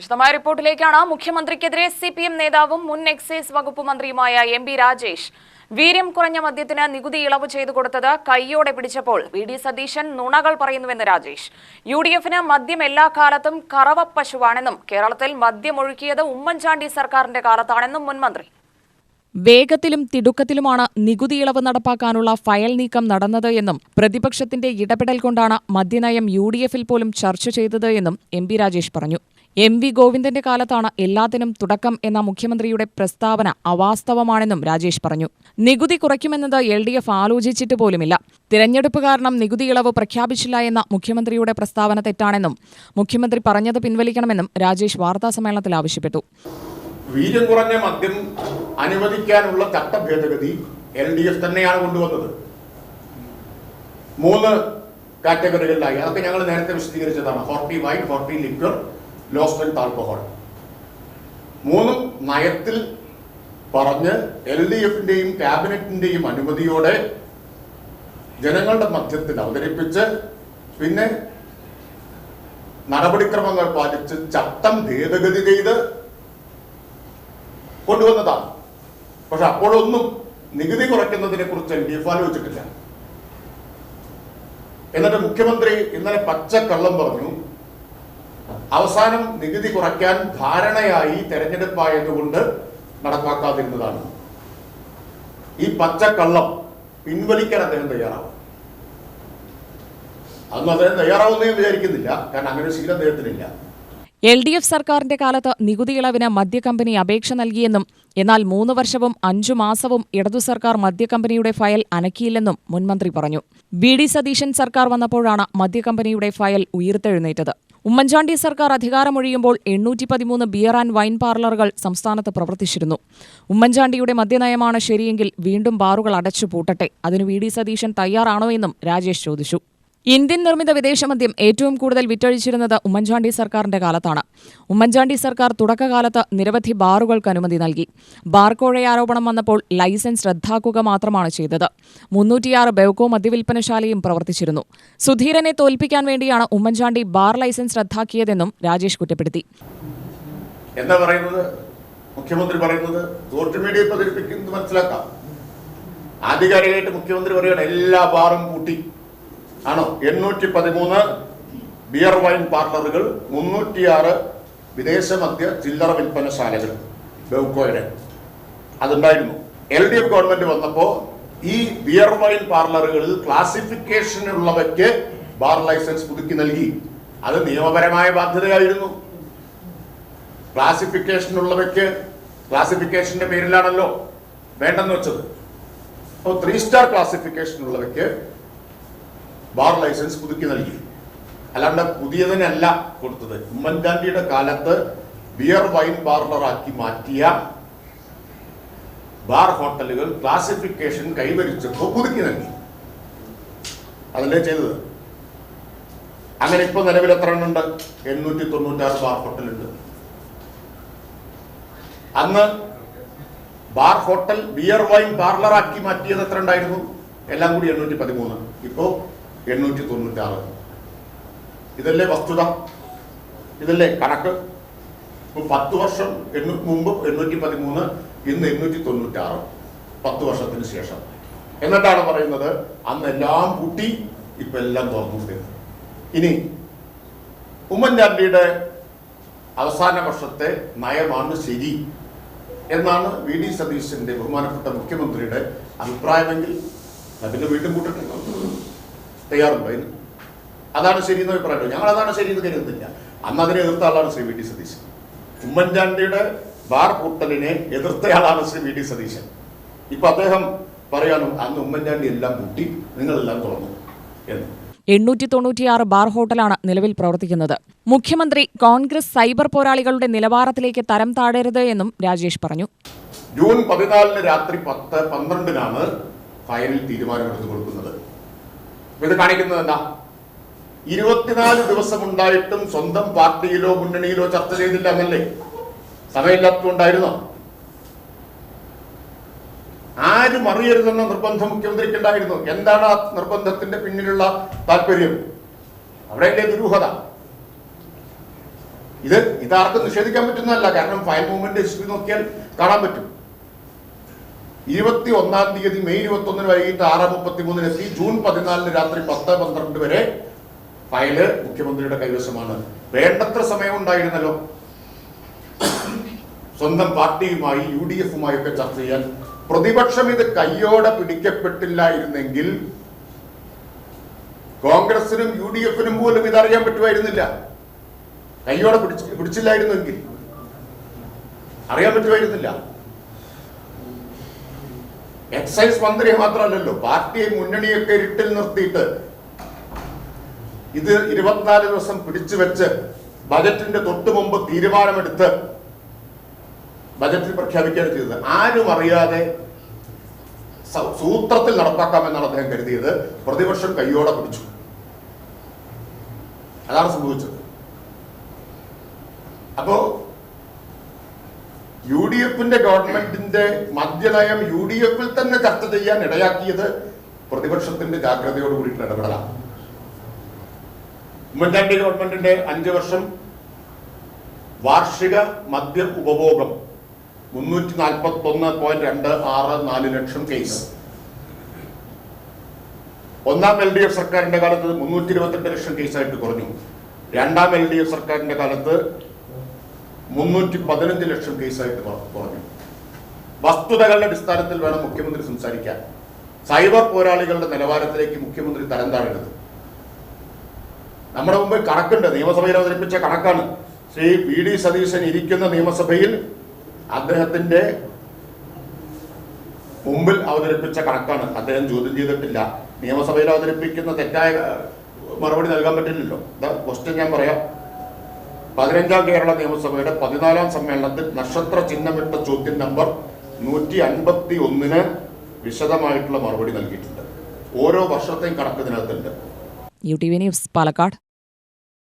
വിശദമായ റിപ്പോർട്ടിലേക്കാണ്. മുഖ്യമന്ത്രിക്കെതിരെ സിപിഎം നേതാവും മുൻ എക്സൈസ് വകുപ്പ് മന്ത്രിയുമായ എം പി രാജേഷ് വീര്യം കുറഞ്ഞ മദ്യത്തിന് നികുതി ഇളവ് ചെയ്തു കൊടുത്തത് കൈയോടെ പിടിച്ചപ്പോൾ വി.ഡി. സതീശൻ നുണകൾ പറയുന്നുവെന്ന് രാജേഷ്. യു.ഡി.എഫിന് മദ്യം എല്ലാ കാലത്തും കറവപ്പശുവാണെന്നും കേരളത്തിൽ മദ്യമൊഴുക്കിയത് ഉമ്മൻചാണ്ടി സർക്കാരിന്റെ കാലത്താണെന്നും മുൻമന്ത്രി. വേഗത്തിലും തിടുക്കത്തിലുമാണ് നികുതി ഇളവ് നടപ്പാക്കാനുള്ള ഫയൽ നീക്കം നടന്നത് എന്നും പ്രതിപക്ഷത്തിന്റെ ഇടപെടൽ കൊണ്ടാണ് മദ്യനയം യു.ഡി.എഫിൽ പോലും ചർച്ച ചെയ്തത് എന്നും എം പി രാജേഷ് പറഞ്ഞു. എം വി ഗോവിന്ദന്റെ കാലത്താണ് എല്ലാത്തിനും തുടക്കം എന്ന മുഖ്യമന്ത്രിയുടെ പ്രസ്താവന അവാസ്തവമാണെന്നും രാജേഷ് പറഞ്ഞു. നികുതി കുറയ്ക്കുമെന്നത് LDF ആലോചിച്ചിട്ട് പോലുമില്ല. തിരഞ്ഞെടുപ്പ് കാരണം നികുതി ഇളവ് പ്രഖ്യാപിച്ചില്ല എന്ന മുഖ്യമന്ത്രിയുടെ പ്രസ്താവന തെറ്റാണെന്നും മുഖ്യമന്ത്രി പറഞ്ഞത് പിൻവലിക്കണമെന്നും രാജേഷ് വാർത്താസമ്മേളനത്തിൽ ആവശ്യപ്പെട്ടു. വീര്യം കുറഞ്ഞ മദ്യം അനുവദിക്കാനുള്ള ചട്ട ഭേദഗതി LDF തന്നെയാണ് കൊണ്ടുവന്നത്. 3 കാറ്റഗറികളിലായി. അതൊക്കെ ഞങ്ങൾ നേരത്തെ വിശദീകരിച്ചതാണ്. Horti wine, horti liquor, low strength alcohol. 3 നയത്തിൽ പറഞ്ഞ് LDFന്റെയും ക്യാബിനറ്റിന്റെയും അനുമതിയോടെ ജനങ്ങളുടെ മധ്യത്തിൽ അവതരിപ്പിച്ച് പിന്നെ നടപടിക്രമങ്ങൾ പാലിച്ച് ചട്ടം ഭേദഗതി ചെയ്ത് കൊണ്ടുവന്നതാണ്. പക്ഷെ അപ്പോഴൊന്നും നികുതി കുറയ്ക്കുന്നതിനെ കുറിച്ച് LDF ആലോചിച്ചിട്ടില്ല. എന്നിട്ട് മുഖ്യമന്ത്രി ഇന്നലെ പച്ചക്കള്ളം പറഞ്ഞു. അവസാനം നികുതി കുറയ്ക്കാൻ ധാരണയായി തെരഞ്ഞെടുപ്പായതുകൊണ്ട് നടപ്പാക്കാതിരുന്നതാണ്. ഈ പച്ചക്കള്ളം പിൻവലിക്കാൻ അദ്ദേഹം തയ്യാറാവും. അതൊന്നും അദ്ദേഹം തയ്യാറാവുന്നേ വിചാരിക്കുന്നില്ല. കാരണം അങ്ങനെ ശീലം അദ്ദേഹത്തിനില്ല. LDF സർക്കാരിന്റെ കാലത്ത് നികുതി ഇളവിന് മദ്യക്കമ്പനി അപേക്ഷ നൽകിയെന്നും എന്നാൽ 3 വർഷവും 5 മാസവും ഇടതു സർക്കാർ മദ്യക്കമ്പനിയുടെ ഫയൽ അനക്കിയില്ലെന്നും മുൻമന്ത്രി പറഞ്ഞു. വി.ഡി. സതീശൻ സർക്കാർ വന്നപ്പോഴാണ് മദ്യക്കമ്പനിയുടെ ഫയൽ ഉയർത്തെഴുന്നേറ്റത്. ഉമ്മൻചാണ്ടി സർക്കാർ അധികാരമൊഴിയുമ്പോൾ 813 ബിയർ ആൻഡ് വൈൻ പാർലറുകൾ സംസ്ഥാനത്ത് പ്രവർത്തിച്ചിരുന്നു. ഉമ്മൻചാണ്ടിയുടെ മദ്യനയമാണ് ശരിയെങ്കിൽ വീണ്ടും ബാറുകൾ അടച്ചു പൂട്ടട്ടെ. അതിന് വി.ഡി. സതീശൻ തയ്യാറാണോ എന്നും രാജേഷ് ചോദിച്ചു. ഇന്ത്യൻ നിർമ്മിത വിദേശമദ്യം ഏറ്റവും കൂടുതൽ വിറ്റഴിച്ചിരുന്നത് ഉമ്മൻചാണ്ടി സർക്കാരിന്റെ കാലത്താണ്. ഉമ്മൻചാണ്ടി സർക്കാർ തുടക്കകാലത്ത് നിരവധി ബാറുകൾക്ക് അനുമതി നൽകി. ബാർക്കോഴ ആരോപണം വന്നപ്പോൾ ലൈസൻസ് റദ്ദാക്കുക മാത്രമാണ് ചെയ്തത്. 306 ബെവ്കോ മദ്യവിൽപ്പനശാലയും പ്രവർത്തിച്ചിരുന്നു. സുധീരനെ തോൽപ്പിക്കാൻ വേണ്ടിയാണ് ഉമ്മൻചാണ്ടി ബാർ ലൈസൻസ് റദ്ദാക്കിയതെന്നും രാജേഷ് കുറ്റപ്പെടുത്തി. എന്താ പറയുന്നത്? മുഖ്യമന്ത്രി പറയുന്നത് സോഷ്യൽ മീഡിയ പ്രചരിപ്പിക്കുന്നത് മനസ്സിലാക്കാം. ആധികാരികമായിട്ട് മുഖ്യമന്ത്രി പറയുകയാണ് എല്ലാ ബാറും കൂട്ടി ആണോ. 813 ബിയർ വൈൻ പാർലറുകൾ, 306 വിദേശ മദ്യ ചില്ലറ വിൽപ്പനശാലകൾ ബെവ്കോയുടെ അതുണ്ടായിരുന്നു. LDF ഗവൺമെന്റ് വന്നപ്പോ ഈ ബിയർ വൈൻ പാർലറുകളിൽ ക്ലാസിഫിക്കേഷൻ ഉള്ളവയ്ക്ക് ബാർ ലൈസൻസ് പുതുക്കി നൽകി. അത് നിയമപരമായ ബാധ്യതയായിരുന്നു. ക്ലാസിഫിക്കേഷൻ ഉള്ളവയ്ക്ക് ക്ലാസിഫിക്കേഷന്റെ പേരിലാണല്ലോ വേണ്ടെന്ന് വെച്ചത്. അപ്പോൾ 3 സ്റ്റാർ ക്ലാസിഫിക്കേഷൻ ഉള്ളവയ്ക്ക് ബാർ ലൈസൻസ് പുതുക്കി നൽകി. അല്ലാണ്ട് പുതിയതിനല്ല കൊടുത്തത്. ഉമ്മൻചാണ്ടിയുടെ കാലത്ത് ബിയർ വൈൻ പാർലറാക്കി മാറ്റിയ ബാർ ഹോട്ടലുകൾ ക്ലാസിഫിക്കേഷൻ കൈവരിച്ചപ്പോൾ പുതുക്കി നൽകി. അതല്ലേ ചെയ്തത്. അങ്ങനെ ഇപ്പൊ നിലവിൽ എത്ര എണ്ണുണ്ട്? 896 ബാർ ഹോട്ടലുണ്ട്. അന്ന് ബാർ ഹോട്ടൽ ബിയർ വൈൻ പാർലറാക്കി മാറ്റിയത് എത്ര ഉണ്ടായിരുന്നു? എല്ലാം കൂടി 813. ഇപ്പോ 896. ഇതല്ലേ വസ്തുത? ഇതല്ലേ കണക്ക്? 10 വർഷം മുമ്പ് 813, ഇന്ന് 896. 10 വർഷത്തിന് ശേഷം. എന്നിട്ടാണ് പറയുന്നത് അന്ന് എല്ലാം കൂട്ടി ഇപ്പൊ എല്ലാം തുറന്നു. ഇനി ഉമ്മൻചാണ്ടിയുടെ അവസാന വർഷത്തെ നയമാണ് ശരി എന്നാണ് വി.ഡി. സതീശന്റെ ബഹുമാനപ്പെട്ട മുഖ്യമന്ത്രിയുടെ അഭിപ്രായമെങ്കിൽ അതിന്റെ വീണ്ടും കൂട്ടിട്ടുണ്ട്. തയ്യാറുണ്ടോ? അതിന് അതാണ് ശരിയെന്ന് അഭിപ്രായം. ഞങ്ങൾ അതാണ് ശരിയെന്ന് കരുതുന്നില്ല. അന്ന് അതിനെ എതിർത്ത ആളാണ് ശ്രീ വി.ഡി. സതീശൻ. ഉമ്മൻചാണ്ടിയുടെ ബാർ കൂട്ടലിനെ എതിർത്തയാളാണ് ശ്രീ വി.ഡി. സതീശൻ. ഇപ്പൊ അദ്ദേഹം പറയാനും അന്ന് ഉമ്മൻചാണ്ടി എല്ലാം കൂട്ടി നിങ്ങളെല്ലാം തുറന്നു എന്ന്. 896 ബാർ ഹോട്ടലാണ് നിലവിൽ പ്രവർത്തിക്കുന്നത്. മുഖ്യമന്ത്രി കോൺഗ്രസ് സൈബർ പോരാളികളുടെ നിലവാരത്തിലേക്ക് തരം താഴരുത് എന്നും രാജേഷ് പറഞ്ഞു. ജൂൺ 14 രാത്രി 10-12 ഫയലിൽ തീരുമാനമെടുത്തു കൊടുക്കുന്നത്. ഇത് കാണിക്കുന്നത് എന്താ? 24 ദിവസം ഉണ്ടായിട്ടും സ്വന്തം പാർട്ടിയിലോ മുന്നണിയിലോ ചർച്ച ചെയ്തില്ല എന്നല്ലേ? സമയമില്ലാത്തതുകൊണ്ടായിരുന്നോ? ആരും അറിയരുതെന്ന നിർബന്ധം മുഖ്യമന്ത്രിക്ക് ഉണ്ടായിരുന്നു. എന്താണ് ആ നിർബന്ധത്തിന്റെ പിന്നിലുള്ള താല്പര്യം? അവിടെയല്ലേ ദുരൂഹത? ഇതാർക്കും നിഷേധിക്കാൻ പറ്റുന്നതല്ല. കാരണം ഫയൽ മൂവ്മെന്റ് ഹിസ്റ്ററി നോക്കിയാൽ കാണാൻ പറ്റും. 21-ാം തീയതി മെയ് 21 വൈകിട്ട് 6:33 എത്തി ജൂൺ 14 രാത്രി 10-12 വരെ ഫയല് മുഖ്യമന്ത്രിയുടെ കൈവശമാണ്. വേണ്ടത്ര സമയം ഉണ്ടായിരുന്നല്ലോ സ്വന്തം പാർട്ടിയുമായി UDF-ഉമായി ഒക്കെ ചർച്ച ചെയ്യാൻ. പ്രതിപക്ഷം ഇത് കയ്യോടെ പിടിക്കപ്പെട്ടില്ലായിരുന്നെങ്കിൽ കോൺഗ്രസിനും UDF-നും പോലും ഇതറിയാൻ പറ്റുമായിരുന്നില്ല. കയ്യോടെ പിടിച്ചില്ലായിരുന്നെങ്കിൽ അറിയാൻ പറ്റുമായിരുന്നില്ല. എക്സൈസ് മന്ത്രിയെ മാത്രമല്ലല്ലോ, പാർട്ടിയെ മുന്നണിയൊക്കെ ഇരുട്ടിൽ നിർത്തിയിട്ട് ഇത് 24 ദിവസം പിടിച്ചു വെച്ച് ബജറ്റിന്റെ തൊട്ടു മുമ്പ് തീരുമാനമെടുത്ത് ബജറ്റിൽ പ്രഖ്യാപിക്കുകയാണ് ചെയ്തത്. ആരും അറിയാതെ സൂത്രത്തിൽ നടപ്പാക്കാമെന്നാണ് അദ്ദേഹം കരുതിയത്. പ്രതിപക്ഷം കയ്യോടെ പിടിച്ചു. അതാണ് സംഭവിച്ചത്. അപ്പോ UDF-ന്റെ ഗവൺമെന്റിന്റെ മദ്യനയം UDF-ൽ തന്നെ ചർച്ച ചെയ്യാൻ ഇടയാക്കിയത് പ്രതിപക്ഷത്തിന്റെ ജാഗ്രതയോട് കൂടിയിട്ടുള്ള ഇടപെടലാണ്. ഉമ്മൻചാണ്ടി ഗവൺമെന്റിന്റെ 5 വർഷം വാർഷിക മദ്യ ഉപഭോഗം 341.264 ലക്ഷം കേസ്. ഒന്നാം LDF സർക്കാരിന്റെ കാലത്ത് 322 ലക്ഷം കേസായിട്ട് കുറഞ്ഞു. രണ്ടാം LDF സർക്കാരിന്റെ കാലത്ത് 315 ലക്ഷം കേസായിട്ട് കുറഞ്ഞു. വസ്തുതകളുടെ അടിസ്ഥാനത്തിൽ വേണം മുഖ്യമന്ത്രി സംസാരിക്കാൻ. സൈബർ പോരാളികളുടെ നിലവാരത്തിലേക്ക് മുഖ്യമന്ത്രി തരം താഴരുത്. നമ്മുടെ മുമ്പിൽ കണക്കുണ്ട്. നിയമസഭയിൽ അവതരിപ്പിച്ച കണക്കാണ്. ശ്രീ VD സതീശൻ ഇരിക്കുന്ന നിയമസഭയിൽ അദ്ദേഹത്തിന്റെ മുമ്പിൽ അവതരിപ്പിച്ച കണക്കാണ്. അദ്ദേഹം ചോദ്യം ചെയ്തിട്ടില്ല. നിയമസഭയിൽ അവതരിപ്പിക്കുന്ന തെറ്റായ മറുപടി നൽകാൻ പറ്റില്ലല്ലോ. ക്വസ്റ്റ്യൻ ഞാൻ പറയാം. 15ാം കേരള നിയമസഭയുടെ 14ാം സമ്മേളനത്തിൽ നക്ഷത്ര ചിഹ്നമിട്ട ചോദ്യം നമ്പർ 151 വിശദമായിട്ടുള്ള മറുപടി നൽകിയിട്ടുണ്ട്. ഓരോ വർഷത്തെയും കണക്ക് ഇതിനകത്തുണ്ട്. UTV news Palakkad.